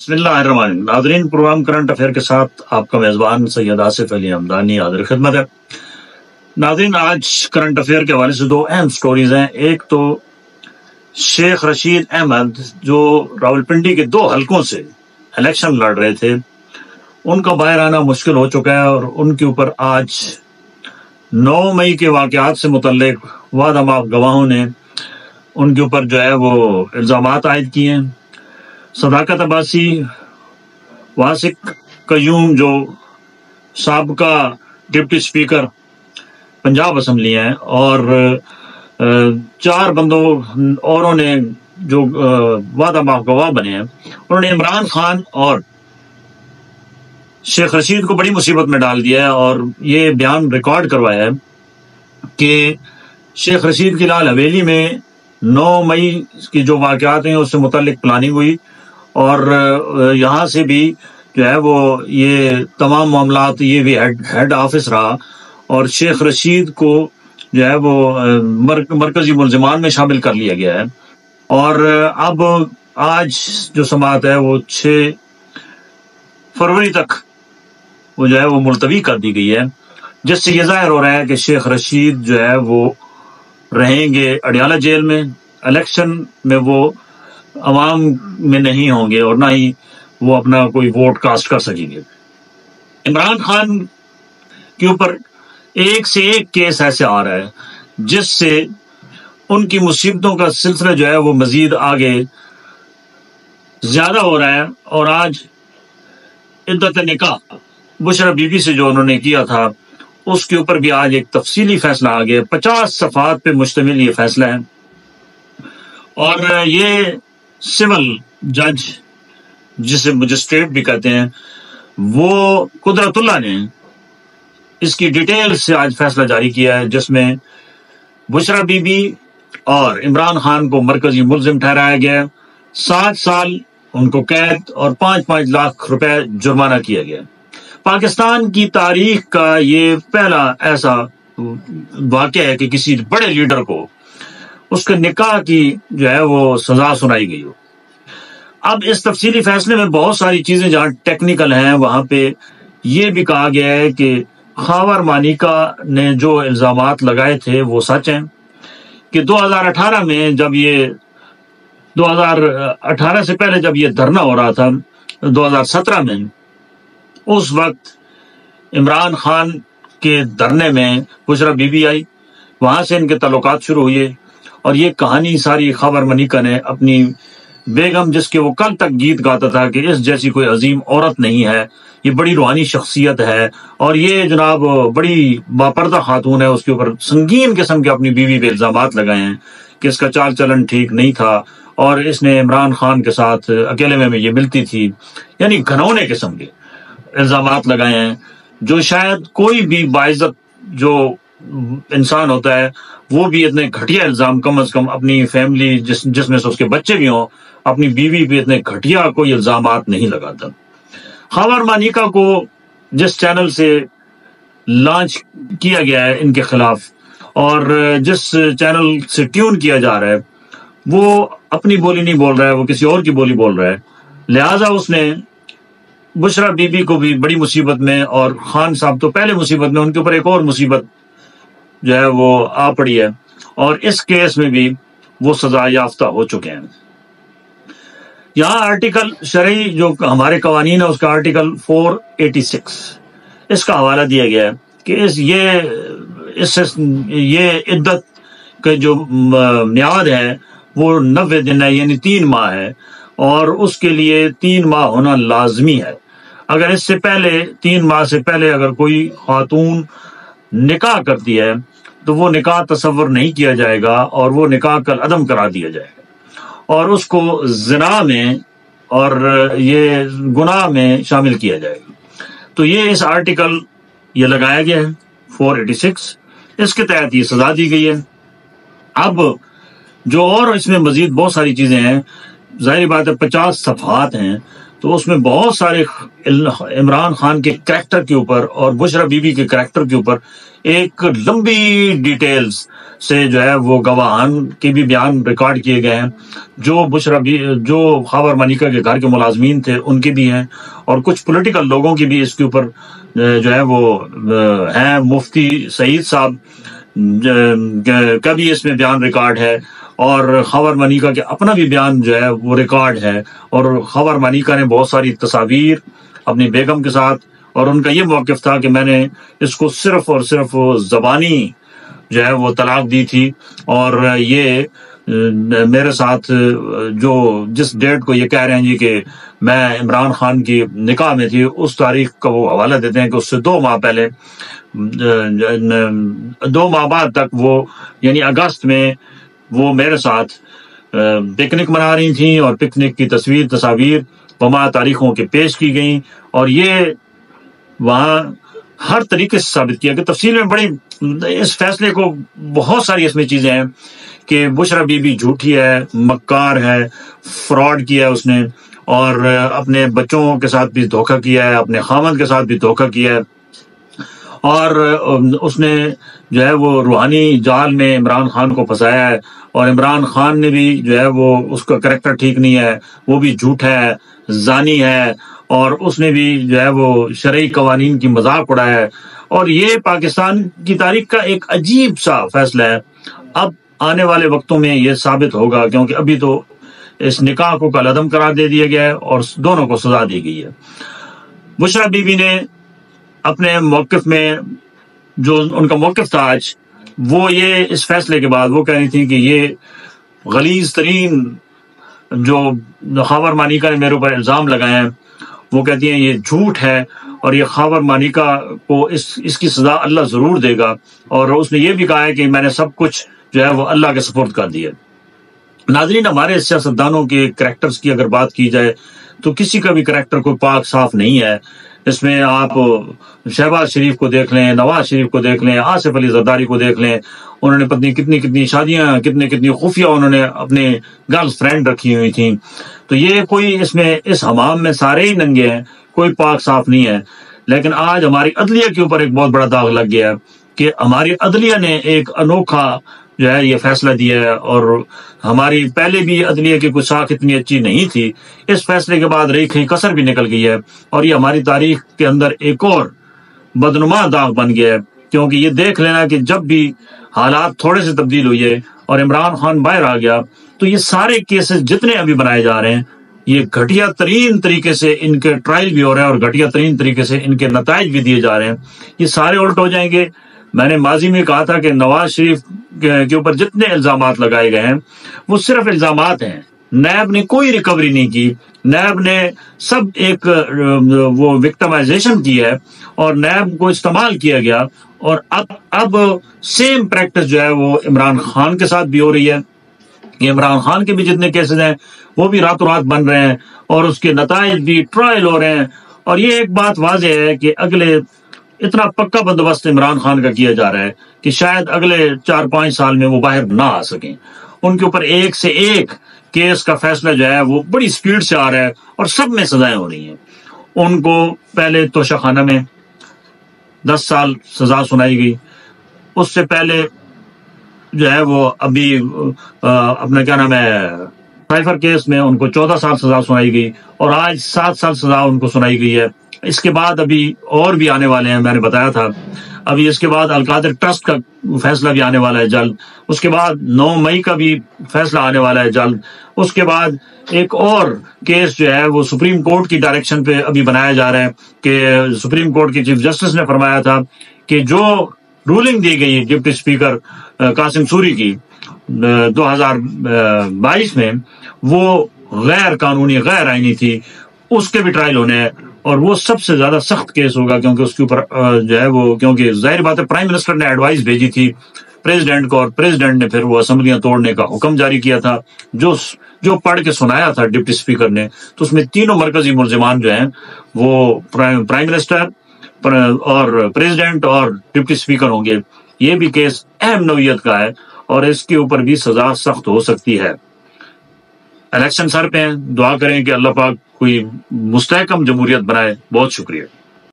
بسم اللہ الرحمن الرحیم۔ ناظرین، پروگرام کرنٹ افیئر کے ساتھ آپ کا میزبان سید آصف علی حمدانی حاضر خدمت ہے۔ ناظرین، آج کرنٹ افیئر کے حوالے سے دو اہم سٹوریز ہیں۔ ایک تو شیخ رشید احمد جو راولپنڈی کے 2 حلقوں سے الیکشن لڑ رہے تھے، ان کا باہر آنا مشکل ہو چکا ہے، اور ان کے اوپر آج 9 مئی کے واقعات سے متعلق وعدہ معاف گواہوں نے ان کے اوپر جو ہے وہ الزامات عائد کیے ہیں۔ صداقت عباسی، واسق قیوم جو سابقہ ڈپٹی اسپیکر پنجاب اسمبلی ہیں، اور 4 بندوں اوروں نے جو وعدہ معاف گواہ بنے ہیں، انہوں نے عمران خان اور شیخ رشید کو بڑی مصیبت میں ڈال دیا ہے، اور یہ بیان ریکارڈ کروایا ہے کہ شیخ رشید کی لال حویلی میں 9 مئی کی جو واقعات ہیں اس سے متعلق پلاننگ ہوئی، اور یہاں سے بھی جو ہے وہ یہ تمام معاملات یہ بھی ہیڈ آفس رہا، اور شیخ رشید کو جو ہے وہ مرکزی ملزمان میں شامل کر لیا گیا ہے۔ اور اب آج جو سماعت ہے وہ 6 فروری تک وہ جو ہے وہ ملتوی کر دی گئی ہے، جس سے یہ ظاہر ہو رہا ہے کہ شیخ رشید جو ہے وہ رہیں گے اڈیالہ جیل میں، الیکشن میں وہ عوام میں نہیں ہوں گے، اور نہ ہی وہ اپنا کوئی ووٹ کاسٹ کر سکیں گے۔ عمران خان کے اوپر ایک سے ایک کیس ایسے آ رہا ہے جس سے ان کی مصیبتوں کا سلسلہ جو ہے وہ مزید آگے زیادہ ہو رہا ہے۔ اور آج عدت نکاح بشرا بی بی سے جو انہوں نے کیا تھا، اس کے اوپر بھی آج ایک تفصیلی فیصلہ آ گیا۔ 50 صفحات پہ مشتمل یہ فیصلہ ہے، اور یہ سول جج جسے مجسٹریٹ بھی کہتے ہیں، وہ قدرت اللہ نے اس کی ڈیٹیل سے آج فیصلہ جاری کیا ہے، جس میں بشرا بی بی اور عمران خان کو مرکزی ملزم ٹھہرایا گیا، 7 سال ان کو قید اور 5-5 لاکھ روپے جرمانہ کیا گیا۔ پاکستان کی تاریخ کا یہ پہلا ایسا واقعہ ہے کہ کسی بڑے لیڈر کو اس کے نکاح کی جو ہے وہ سزا سنائی گئی ہو۔ اب اس تفصیلی فیصلے میں بہت ساری چیزیں جہاں ٹیکنیکل ہیں، وہاں پہ یہ بھی کہا گیا ہے کہ خاور مانیکا نے جو الزامات لگائے تھے وہ سچ ہیں، کہ 2018 میں جب یہ 2018 سے پہلے جب یہ دھرنا ہو رہا تھا 2017 میں، اس وقت عمران خان کے دھرنے میں بشرا بی بی آئی، وہاں سے ان کے تعلقات شروع ہوئے، اور یہ کہانی ساری خاور مانیکا نے اپنی بیگم، جس کے وہ کل تک گیت گاتا تھا کہ اس جیسی کوئی عظیم عورت نہیں ہے، یہ بڑی روحانی شخصیت ہے، اور یہ جناب بڑی باپردہ خاتون ہے، اس کے اوپر سنگین قسم کے اپنی بیوی پہ الزامات لگائے ہیں کہ اس کا چال چلن ٹھیک نہیں تھا، اور اس نے عمران خان کے ساتھ اکیلے میں یہ ملتی تھی، یعنی گھنونے قسم کے الزامات لگائے ہیں، جو شاید کوئی بھی باعزت جو انسان ہوتا ہے وہ بھی اتنے گھٹیا الزام کم از کم اپنی فیملی جس میں سے اس کے بچے بھی ہوں، اپنی بیوی پہ اتنے گھٹیا کوئی الزامات نہیں لگاتا۔ خاور مانیکا کو جس چینل سے لانچ کیا گیا ہے ان کے خلاف، اور جس چینل سے ٹیون کیا جا رہا ہے، وہ اپنی بولی نہیں بول رہا ہے، وہ کسی اور کی بولی بول رہا ہے، لہٰذا اس نے بشرا بی بی کو بھی بڑی مصیبت میں، اور خان صاحب تو پہلے مصیبت میں، ان کے اوپر ایک اور مصیبت جو ہے وہ آ پڑی ہے، اور اس کیس میں بھی وہ سزا یافتہ ہو چکے ہیں۔ یہاں آرٹیکل شرعی جو ہمارے قوانین ہے، اس کا آرٹیکل 486 اس کا حوالہ دیا گیا ہے کہ یہ عدت کا جو میعاد ہے وہ 90 دن ہے، یعنی 3 ماہ ہے، اور اس کے لیے 3 ماہ ہونا لازمی ہے۔ اگر اس سے پہلے 3 ماہ سے پہلے اگر کوئی خاتون نکاح کرتی ہے تو وہ نکاح تصور نہیں کیا جائے گا، اور وہ نکاح کالعدم کرا دیا جائے گا، اور اس کو زنا میں اور یہ گناہ میں شامل کیا جائے گا۔ تو یہ اس آرٹیکل یہ لگایا گیا ہے 486، اس کے تحت یہ سزا دی گئی ہے۔ اب جو اور اس میں مزید بہت ساری چیزیں ہیں، ظاہری بات ہے 50 صفحات ہیں، تو اس میں بہت سارے عمران خان کے کریکٹر کے اوپر اور بشرا بی بی کے کریکٹر کے اوپر ایک لمبی ڈیٹیلز سے جو ہے وہ گواہان کے بھی بیان ریکارڈ کیے گئے ہیں، جو خاور مانیکا کے گھر کے ملازمین تھے ان کے بھی ہیں، اور کچھ پولیٹیکل لوگوں کی بھی اس کے اوپر جو ہے وہ ہیں۔ مفتی سعید صاحب کا بھی اس میں بیان ریکارڈ ہے، اور خاور مانیکا کے اپنا بھی بیان جو ہے وہ ریکارڈ ہے، اور خاور مانیکا نے بہت ساری تصاویر اپنی بیگم کے ساتھ، اور ان کا یہ موقف تھا کہ میں نے اس کو صرف اور صرف زبانی جو ہے وہ طلاق دی تھی، اور یہ میرے ساتھ جس ڈیٹ کو یہ کہہ رہے ہیں جی کہ میں عمران خان کی نکاح میں تھی، اس تاریخ کا وہ حوالہ دیتے ہیں کہ اس سے 2 ماہ پہلے 2 ماہ بعد تک وہ یعنی اگست میں وہ میرے ساتھ پکنک منا رہی تھیں، اور پکنک کی تصاویر وہاں تاریخوں کے پیش کی گئیں، اور یہ وہاں ہر طریقے سے ثابت کیا کہ تفصیل میں بڑی اس فیصلے کو بہت ساری اس میں چیزیں ہیں کہ بشرا بی بی جھوٹی ہے، مکار ہے، فراڈ کیا ہے اس نے، اور اپنے بچوں کے ساتھ بھی دھوکہ کیا ہے، اپنے خامد کے ساتھ بھی دھوکہ کیا ہے، اور اس نے جو ہے وہ روحانی جال میں عمران خان کو پھنسایا ہے، اور عمران خان نے بھی جو ہے وہ اس کا کریکٹر ٹھیک نہیں ہے، وہ بھی جھوٹا ہے، زانی ہے، اور اس نے بھی جو ہے وہ شرعی قوانین کی مذاق اڑایا ہے، اور یہ پاکستان کی تاریخ کا ایک عجیب سا فیصلہ ہے۔ اب آنے والے وقتوں میں یہ ثابت ہوگا، کیونکہ ابھی تو اس نکاح کو کالعدم قرار دے دیا گیا ہے اور دونوں کو سزا دی گئی ہے۔ بشرا بی بی نے اپنے موقف میں جو ان کا موقف تھا آج، وہ یہ اس فیصلے کے بعد وہ کہہ رہی تھی کہ یہ غلیظ ترین جو خاور مانیکا نے میرے اوپر الزام لگائے ہیں، وہ کہتی ہیں یہ جھوٹ ہے، اور یہ خاور مانیکا کو اس کی سزا اللہ ضرور دے گا، اور اس نے یہ بھی کہا ہے کہ میں نے سب کچھ جو ہے وہ اللہ کے سپرد کر دیا۔ ناظرین، ہمارے سیاستدانوں کے کریکٹرز کی اگر بات کی جائے تو کسی کا بھی کریکٹر کوئی پاک صاف نہیں ہے۔ اس میں آپ شہباز شریف کو دیکھ لیں، نواز شریف کو دیکھ لیں، آصف علی زرداری کو دیکھ لیں، انہوں نے پتہ نہیں کتنی شادیاں، کتنی خفیہ انہوں نے اپنے گرل فرینڈ رکھی ہوئی تھیں۔ تو یہ کوئی اس حمام میں سارے ہی ننگے ہیں، کوئی پاک صاف نہیں ہے۔ لیکن آج ہماری عدلیہ کے اوپر ایک بہت بڑا داغ لگ گیا ہے کہ ہماری عدلیہ نے ایک انوکھا جو ہے یہ فیصلہ دیا ہے، اور ہماری پہلے بھی عدلیہ کی کوئی ساکھ اتنی اچھی نہیں تھی، اس فیصلے کے بعد رہی کہیں کسر بھی نکل گئی ہے، اور یہ ہماری تاریخ کے اندر ایک اور بدنما داغ بن گیا ہے۔ کیونکہ یہ دیکھ لینا کہ جب بھی حالات تھوڑے سے تبدیل ہوئے اور عمران خان باہر آ گیا، تو یہ سارے کیسز جتنے ابھی بنائے جا رہے ہیں، یہ گھٹیا ترین طریقے سے ان کے ٹرائل بھی ہو رہے ہیں، اور گھٹیا ترین طریقے سے ان کے نتائج بھی دیے جا رہے ہیں، یہ سارے الٹ ہو جائیں گے۔ میں نے ماضی میں کہا تھا کہ نواز شریف کے اوپر جتنے الزامات لگائے گئے ہیں وہ صرف الزامات ہیں، نیب نے کوئی ریکوری نہیں کی، نیب نے سب ایک وہ وکٹمائزیشن کی ہے، اور نیب کو استعمال کیا گیا، اور اب سیم پریکٹس جو ہے وہ عمران خان کے ساتھ بھی ہو رہی ہے کہ عمران خان کے بھی جتنے کیسز ہیں وہ بھی راتوں رات بن رہے ہیں، اور اس کے نتائج بھی ٹرائل ہو رہے ہیں، اور یہ ایک بات واضح ہے کہ اگلے اتنا پکا بندوبست عمران خان کا کیا جا رہا ہے کہ شاید اگلے 4-5 سال میں وہ باہر نہ آ سکیں۔ ان کے اوپر ایک سے ایک کیس کا فیصلہ جو ہے وہ بڑی سپیڈ سے آ رہا ہے، اور سب میں سزائیں ہو رہی ہیں۔ ان کو پہلے توشہ خانہ میں 10 سال سزا سنائی گئی، اس سے پہلے جو ہے وہ ابھی اپنا کیا نام ہے سائفر کیس میں ان کو 14 سال سزا سنائی گئی، اور آج 7 سال سزا ان کو سنائی گئی ہے۔ اس کے بعد ابھی اور بھی آنے والے ہیں، میں نے بتایا تھا، ابھی اس کے بعد القادر ٹرسٹ کا فیصلہ بھی آنے والا ہے جلد، اس کے بعد 9 مئی کا بھی فیصلہ آنے والا ہے جلد، اس کے بعد ایک اور کیس جو ہے وہ سپریم کورٹ کی ڈائریکشن پہ ابھی بنایا جا رہا ہے کہ سپریم کورٹ کے چیف جسٹس نے فرمایا تھا کہ جو رولنگ دی گئی ڈپٹی اسپیکر قاسم سوری کی 2022 میں، وہ غیر قانونی، غیر آئینی تھی، اس کے بھی ٹرائل ہونے ہیں، اور وہ سب سے زیادہ سخت کیس ہوگا، کیونکہ اس کے اوپر جو ہے وہ، کیونکہ ظاہر بات ہے پرائم منسٹر نے ایڈوائز بھیجی تھی پریزیڈنٹ کو، اور پریزیڈنٹ نے پھر وہ اسمبلیاں توڑنے کا حکم جاری کیا تھا، جو پڑھ کے سنایا تھا ڈپٹی اسپیکر نے، تو اس میں تینوں مرکزی ملزمان جو ہیں وہ پرائم منسٹر اور پریزیڈنٹ اور ڈپٹی اسپیکر ہوں گے۔ یہ بھی کیس اہم نوعیت کا ہے، اور اس کے اوپر بھی سزا سخت ہو سکتی ہے۔ الیکشن سر پہ ہیں، دعا کریں کہ اللہ پاک کوئی مستحکم جمہوریت بنائے. بہت شکریہ.